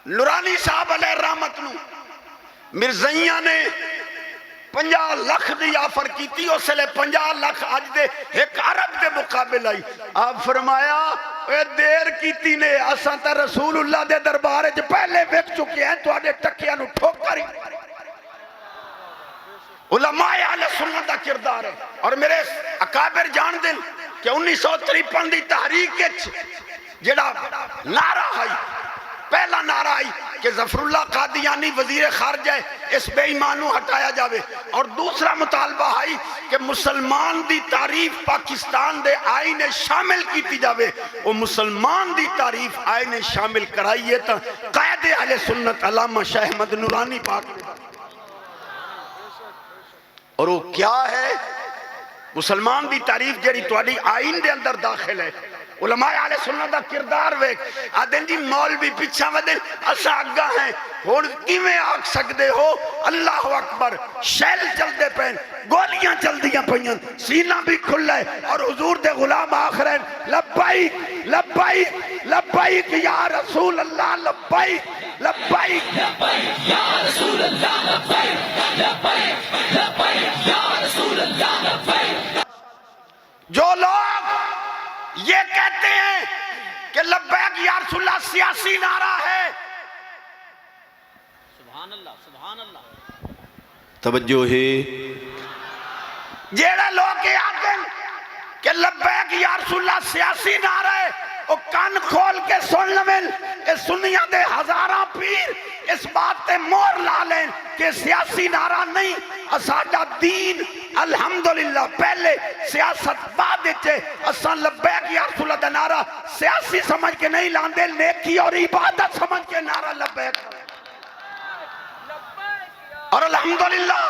نورانی صاحب علیہ رحمت نو مرزائیاں نے 50 لاکھ دی آفر کی تھی، اس لئے 50 لاکھ آج دے ایک عرب دے مقابل آئی. آپ فرمایا اے دیر کی تھی نے اساں تا رسول اللہ دے دربارے جو پہلے بیک چکے ہیں تو آدھے ٹکیاں نو ٹھوک کری. علماء اہل سنت دا کردار ہے. اور میرے اکابر جان دن کہ 1953 دی تحریک جڑا نعرہ آئی، پہلا نعرہ آئی کہ ظفر اللہ قادیانی وزیر خارجہ اس بے ایمانو ہٹایا جاوے، اور دوسرا مطالبہ آئی کہ مسلمان دی تعریف پاکستان دے آئین شامل کیتی جاوے. وہ مسلمان دی تعریف آئین شامل کرائیے تا قائد اہل سنت علامہ شاہ احمد نورانی پاک نے. اور وہ کیا ہے؟ مسلمان دی تعریف جڑی تواڈی آئین دے اندر داخل ہے. علماء اہل سنت دا کردار ویک آدھیں جی مولوی پیچھا ودن اسا آگا ہیں ہون کیویں آگ سکدے ہو اللہ اکبر شیل چل دے پین گولیاں چل دیا پئیاں سینہ بھی کھلا ہے اور حضور دے غلام آخرین لبائک لبائک لبائک یا رسول اللہ لبائک لبائک لبائک یا رسول اللہ لبائک لبائک لبائک یا رسول اللہ لبائک. جو لوگ یہ کہتے ہیں کہ لبیک یا رسول اللہ سیاسی نعرہ ہے، سبحان اللہ سبحان اللہ، توجہ ہے. جیڑے لوگ یہ آتے ہیں کہ لبیک یا رسول اللہ سیاسی نعرہ ہے، وہ کان کھول کے سن لمن اس سنیاں دے ہزاراں پیر اس بات تے مور لا لیں کہ سیاسی نعرہ نہیں. اساڈا دین الحمدللہ پہلے سیاست بعد چھے. اساں لبیک یا رسول اللہ دا نعرہ سیاسی سمجھ کے نہیں لاندے، نیکی اور عبادت سمجھ کے نعرہ لبیک. اور الحمدللہ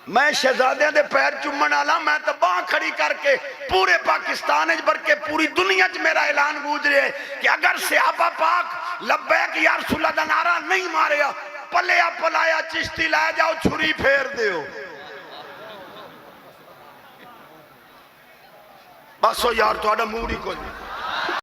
میں شہزادے دے پیر چمن آلا، میں تو باں کھڑی کر کے پورے پاکستان بر کے پوری دنیا چ میرا اعلان گوج رہے کہ اگر صحابہ پاک لبیک یا رسول اللہ دا نعرہ نہیں ماریا، پلیا پلایا چشتی لائے جاؤ چھری پھیر دیو. بس ہو یار تو آڈا موڑی کو نہیں.